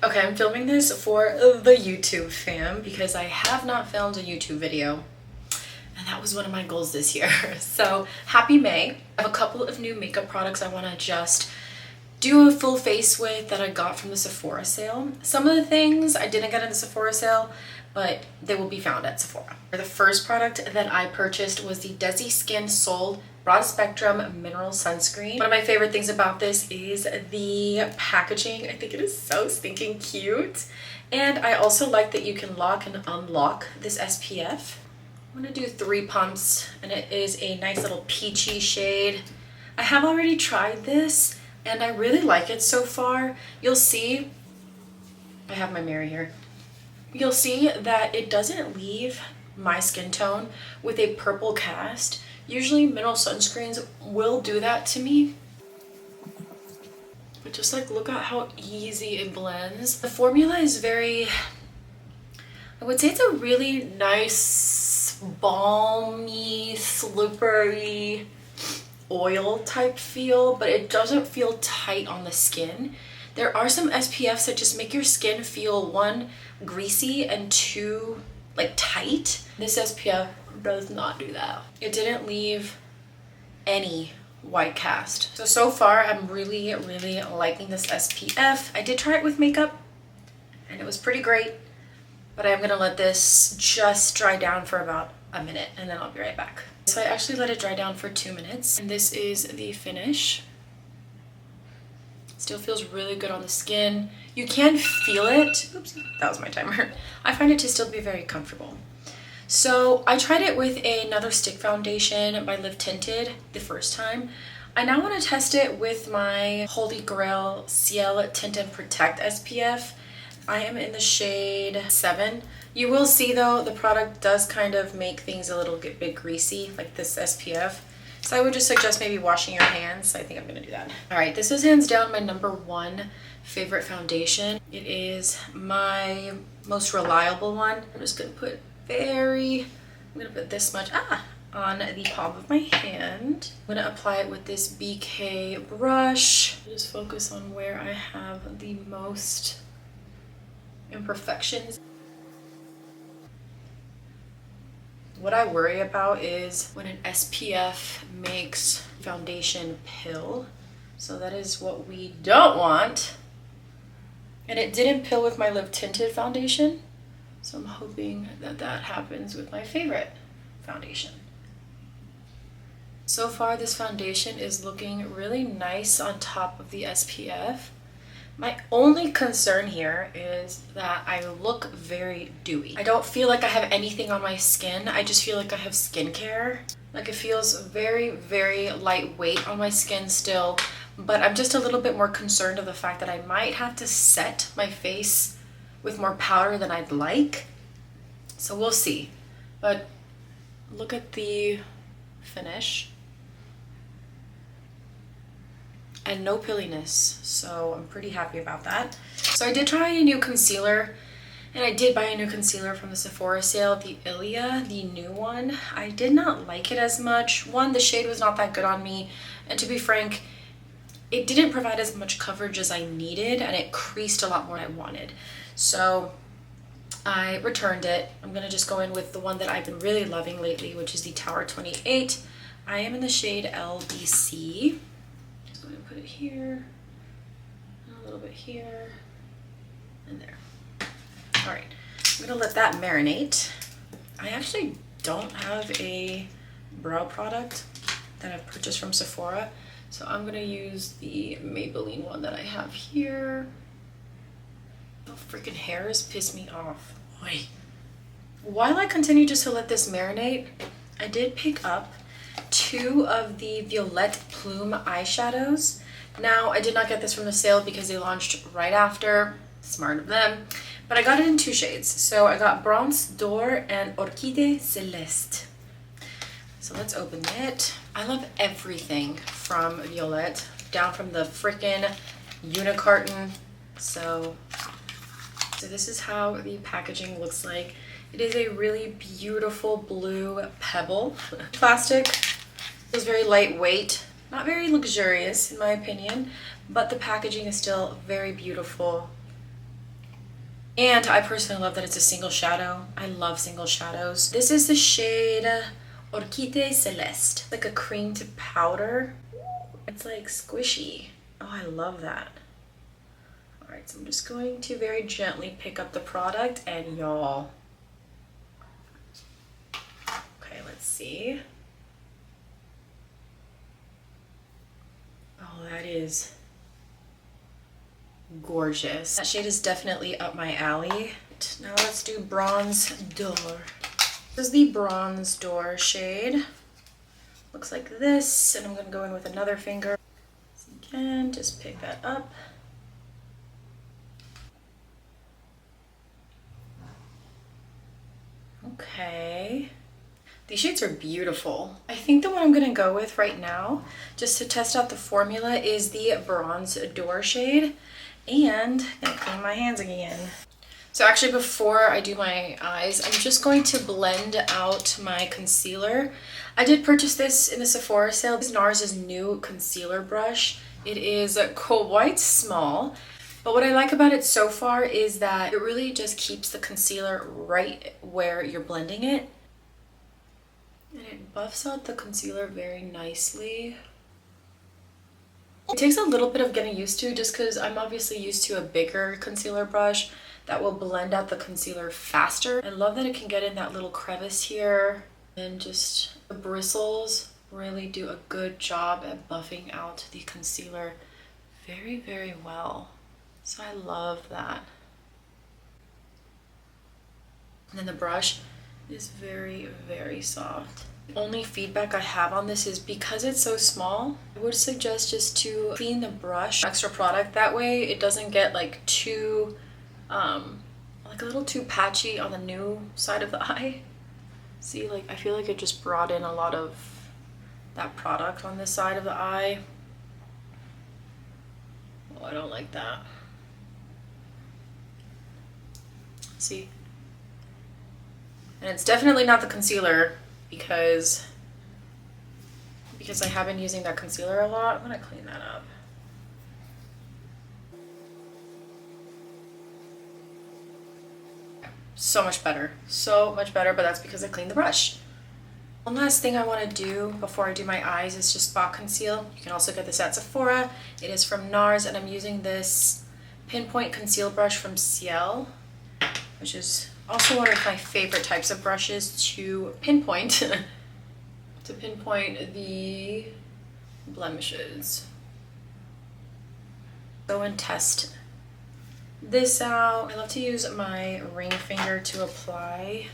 Okay, I'm filming this for the YouTube fam because I have not filmed a YouTube video, and that was one of my goals this year. So happy May. I have a couple of new makeup products I want to just do a full face with that I got from the Sephora sale. Some of the things I didn't get in the Sephora sale, but they will be found at Sephora. The first product that I purchased was the Desi Skin Soul Broad Spectrum Mineral Sunscreen. One of my favorite things about this is the packaging. I think it is so stinking cute. And I also like that you can lock and unlock this SPF. I'm gonna do 3 pumps, and it is a nice little peachy shade. I have already tried this and I really like it so far. You'll see, I have my mirror here. You'll see that it doesn't leave my skin tone with a purple cast. Usually mineral sunscreens will do that to me. But just like, look at how easy it blends. The formula is very, I would say it's a really nice, balmy, slippery oil type feel, but it doesn't feel tight on the skin. There are some SPFs that just make your skin feel 1, greasy, and 2, like tight. This SPF does not do that. It didn't leave any white cast. So far I'm really liking this SPF. I did try it with makeup and it was pretty great, but I'm gonna let this just dry down for about a minute and then I'll be right back. So I actually let it dry down for 2 minutes, and this is the finish. Still feels really good on the skin. You can feel it. Oops, that was my timer. I find it to still be very comfortable. So I tried it with another stick foundation by Live Tinted the first time. I now want to test it with my Holy Grail Ciel Tint and Protect SPF. I am in the shade 7. You will see though, the product does kind of make things a little bit greasy, like this SPF. So I would just suggest maybe washing your hands. I think I'm gonna do that. All right, this is hands down my #1 favorite foundation. It is my most reliable one. I'm just gonna put I'm gonna put this much on the palm of my hand. I'm gonna apply it with this BK brush. Just focus on where I have the most imperfections. What I worry about is when an SPF makes foundation pill. So that is what we don't want. And it didn't pill with my Live Tinted foundation. So I'm hoping that that happens with my favorite foundation. So far this foundation is looking really nice on top of the SPF. My only concern here is that I look very dewy. I don't feel like I have anything on my skin. I just feel like I have skincare. Like, it feels very lightweight on my skin still, but I'm just a little bit more concerned of the fact that I might have to set my face with more powder than I'd like. So we'll see. But look at the finish. And no pilliness, so I'm pretty happy about that. So I did try a new concealer, and I did buy a new concealer from the Sephora sale, the Ilia, the new one. I did not like it as much. One, the shade was not that good on me, and to be frank, it didn't provide as much coverage as I needed, and it creased a lot more than I wanted. So I returned it. I'm gonna just go in with the one that I've been really loving lately, which is the Tower 28. I am in the shade LBC. Put it here, a little bit here, and there. All right, I'm gonna let that marinate. I actually don't have a brow product that I've purchased from Sephora, so I'm gonna use the Maybelline one that I have here. Oh, freaking hairs piss me off. Oy. While I continue just to let this marinate, I did pick up 2 of the Violette Plume eyeshadows. Now, I did not get this from the sale because they launched right after. Smart of them. But I got it in 2 shades. So I got Bronze d'Or and Orchide Celeste. So let's open it. I love everything from Violette, down from the frickin' unicarton. So this is how the packaging looks like. It is a really beautiful blue pebble plastic. It's very lightweight, not very luxurious in my opinion, but the packaging is still very beautiful. And I personally love that it's a single shadow. I love single shadows. This is the shade Orquídea Celeste, like a cream to powder. It's like squishy. Oh, I love that. All right, so I'm just going to very gently pick up the product and y'all. Okay, let's see. Oh, that is gorgeous. That shade is definitely up my alley. Now let's do Bronze D'Or. This is the Bronze D'Or shade. Looks like this, and I'm gonna go in with another finger. So again, just pick that up. Okay. These shades are beautiful. I think the one I'm gonna go with right now, just to test out the formula, is the Bronze D'Or shade. And I'm gonna clean my hands again. So actually, before I do my eyes, I'm just going to blend out my concealer. I did purchase this in the Sephora sale. This is NARS's new concealer brush. It is quite small, but what I like about it so far is that it really just keeps the concealer right where you're blending it. And it buffs out the concealer very nicely. It takes a little bit of getting used to, just because I'm obviously used to a bigger concealer brush that will blend out the concealer faster. I love that it can get in that little crevice here, and just the bristles really do a good job at buffing out the concealer very, very well. So I love that. And then the brush is very, very soft. The only feedback I have on this is because it's so small, I would suggest just to clean the brush, extra product, that way it doesn't get like too like a little too patchy on the new side of the eye. See, like I feel like it just brought in a lot of that product on this side of the eye. Oh, I don't like that. See? And it's definitely not the concealer, because I have been using that concealer a lot. I'm gonna clean that up. So much better, but that's because I cleaned the brush. One last thing I want to do before I do my eyes is just spot conceal. You can also get this at Sephora. It is from NARS, and I'm using this pinpoint conceal brush from Ciel, which is also one of my favorite types of brushes to pinpoint the blemishes. Go and test this out. I love to use my ring finger to apply.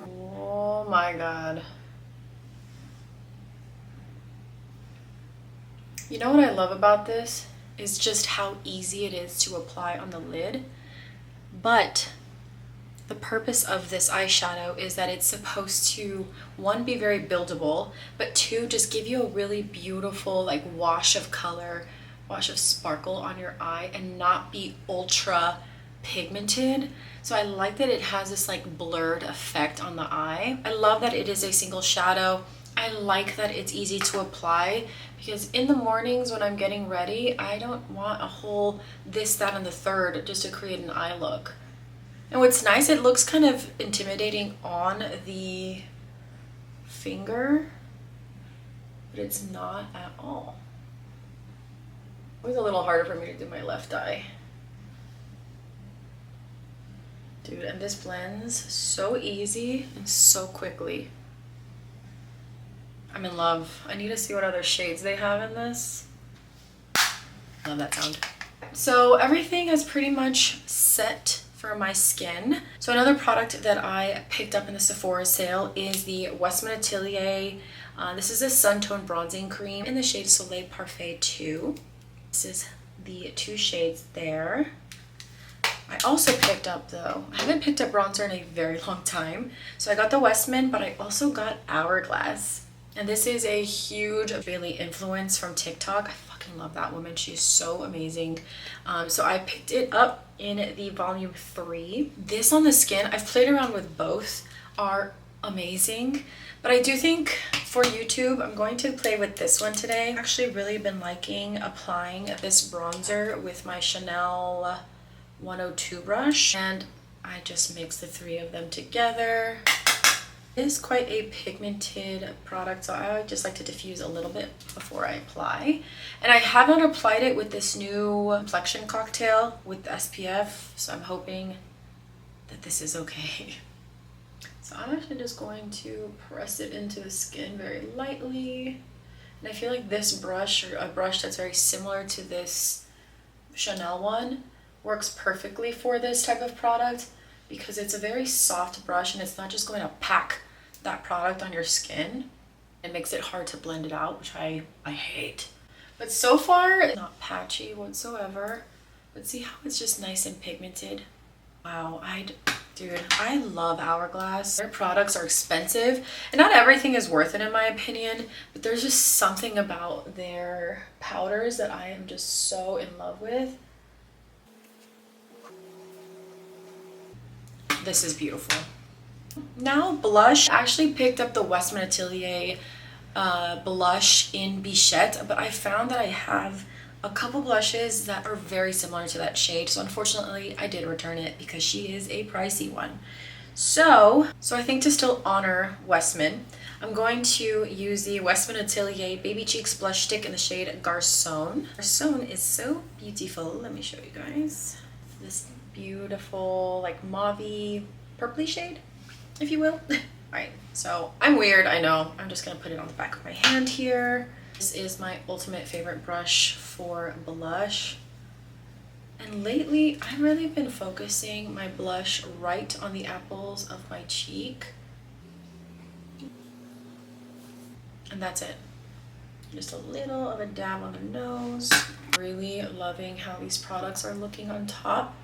Oh my god. You know what I love about this is just how easy it is to apply on the lid. But the purpose of this eyeshadow is that it's supposed to, one, be very buildable, but two, just give you a really beautiful like wash of color, wash of sparkle on your eye, and not be ultra pigmented. So I like that it has this like blurred effect on the eye. I love that it is a single shadow. I like that it's easy to apply, because in the mornings when I'm getting ready, I don't want a whole this, that, and the third just to create an eye look. And what's nice, it looks kind of intimidating on the finger, but it's not at all. It was a little harder for me to do my left eye. Dude, and this blends so easy and so quickly. I'm in love. I need to see what other shades they have in this. Love that sound. So everything is pretty much set for my skin. So another product that I picked up in the Sephora sale is the Westman Atelier. This is a Sun Tone Bronzing Cream in the shade Soleil Parfait 2. This is the two shades there. I also picked up, though, I haven't picked up bronzer in a very long time. So I got the Westman, but I also got Hourglass. And this is a huge Bailey influence from TikTok. I fucking love that woman. She's so amazing. So I picked it up in the volume 3. This on the skin, I've played around with both, are amazing. But I do think for YouTube, I'm going to play with this one today. I've actually really been liking applying this bronzer with my Chanel 102 brush, and I just mix the three of them together. It is quite a pigmented product, so I just like to diffuse a little bit before I apply. And I have not applied it with this new complexion cocktail with SPF, so I'm hoping that this is okay. So I'm actually just going to press it into the skin very lightly. And I feel like this brush, or a brush that's very similar to this Chanel one, works perfectly for this type of product because it's a very soft brush and it's not just going to pack that product on your skin. It makes it hard to blend it out, which I hate. But so far, it's not patchy whatsoever. But see how it's just nice and pigmented? Wow, dude, I love Hourglass. Their products are expensive and not everything is worth it in my opinion, but there's just something about their powders that I am just so in love with. This is beautiful. Now blush. I actually picked up the Westman Atelier blush in Bichette, but I found that I have a couple blushes that are very similar to that shade, so unfortunately I did return it because she is a pricey one. So I think to still honor Westman, I'm going to use the Westman Atelier Baby Cheeks blush stick in the shade Garçon. Garçon is so beautiful. Let me show you guys. This beautiful like mauve-y purpley shade, if you will. Alright, so I'm weird, I know. I'm just gonna put it on the back of my hand here. This is my ultimate favorite brush for blush. And lately, I've really been focusing my blush right on the apples of my cheek. And that's it. Just a little of a dab on the nose. Really loving how these products are looking on top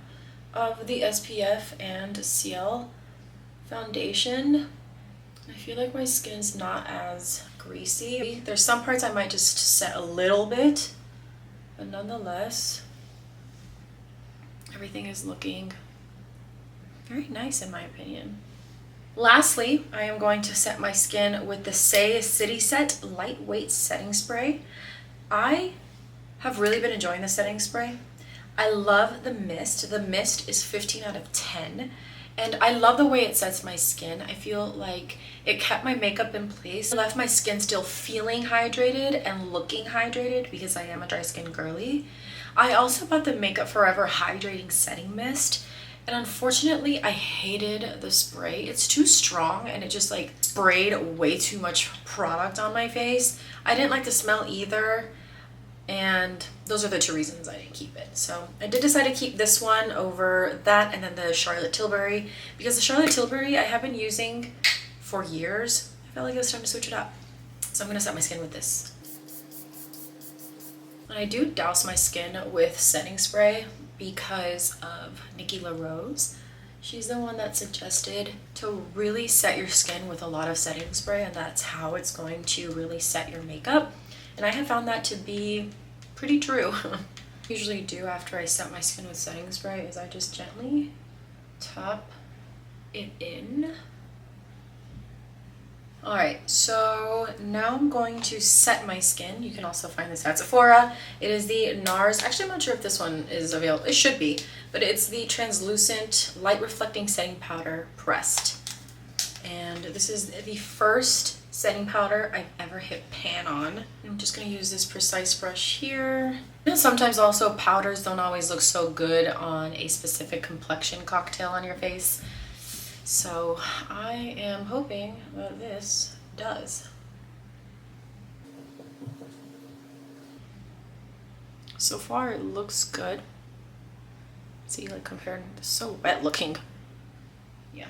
of the SPF and CL foundation. I feel like my skin's not as greasy. There's some parts I might just set a little bit, but nonetheless, everything is looking very nice in my opinion. Lastly, I am going to set my skin with the Say City Set Lightweight Setting Spray. I have really been enjoying the setting spray. I love the mist. The mist is 15 out of 10. And I love the way it sets my skin. I feel like it kept my makeup in place. It left my skin still feeling hydrated and looking hydrated because I am a dry skin girly. I also bought the Makeup Forever Hydrating Setting Mist. And unfortunately, I hated the spray. It's too strong and it just like sprayed way too much product on my face. I didn't like the smell either. And those are the two reasons I didn't keep it. So I did decide to keep this one over that and then the Charlotte Tilbury, because the Charlotte Tilbury I have been using for years. I felt like it was time to switch it up. So I'm gonna set my skin with this. And I do douse my skin with setting spray because of Nikki LaRose. She's the one that suggested to really set your skin with a lot of setting spray, and that's how it's going to really set your makeup. And I have found that to be pretty true. Usually do after I set my skin with setting spray is I just gently tap it in. Alright, so now I'm going to set my skin. You can also find this at Sephora. It is the NARS, actually I'm not sure if this one is available, it should be, but it's the Translucent Light Reflecting Setting Powder Pressed. And this is the first setting powder I've ever hit pan on. I'm just going to use this precise brush here. And sometimes also powders don't always look so good on a specific complexion cocktail on your face. So I am hoping that this does. So far it looks good. See, like compared, it's so wet looking. Yeah.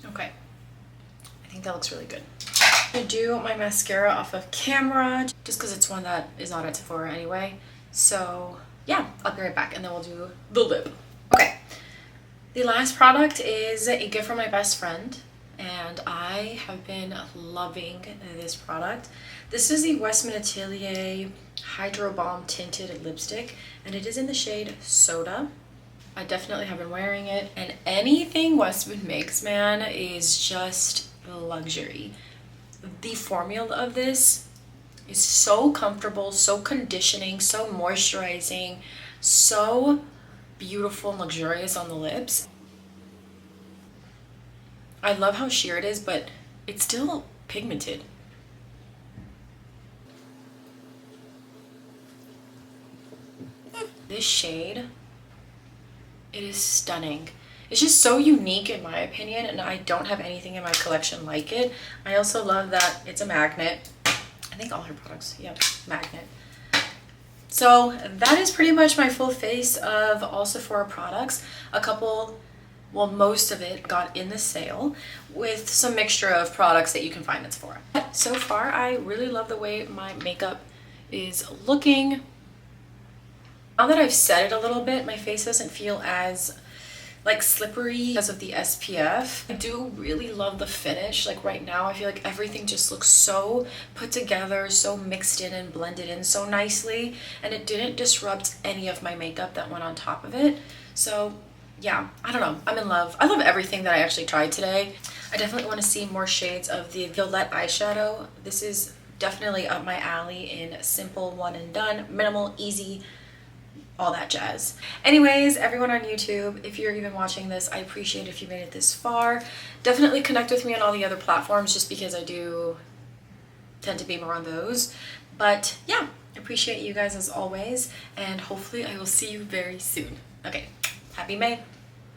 Okay, I think that looks really good. I'm gonna do my mascara off of camera just because it's one that is not at Sephora anyway. So yeah, I'll be right back and then we'll do the lip. Okay, the last product is a gift from my best friend and I have been loving this product. This is the Westman Atelier Hydro Balm Tinted Lipstick and it is in the shade Soda. I definitely have been wearing it, and anything Westwood makes, man, is just luxury. The formula of this is so comfortable, so conditioning, so moisturizing, so beautiful and luxurious on the lips. I love how sheer it is, but it's still pigmented. This shade, it is stunning. It's just so unique in my opinion, and I don't have anything in my collection like it. I also love that it's a magnet. I think all her products, yep, magnet. So that is pretty much my full face of all Sephora products. A couple, well, most of it got in the sale with some mixture of products that you can find at Sephora. So far, I really love the way my makeup is looking. Now that I've set it a little bit, my face doesn't feel as like slippery because of the SPF. I do really love the finish. Like right now, I feel like everything just looks so put together, so mixed in and blended in so nicely, and it didn't disrupt any of my makeup that went on top of it. So yeah, I don't know, I'm in love. I love everything that I actually tried today. I definitely want to see more shades of the Violette eyeshadow. This is definitely up my alley in simple, one and done, minimal, easy, all that jazz. Anyways, everyone on YouTube, if you're even watching this, I appreciate if you made it this far. Definitely connect with me on all the other platforms just because I do tend to be more on those. But yeah, appreciate you guys as always, and hopefully I will see you very soon. Okay, happy May.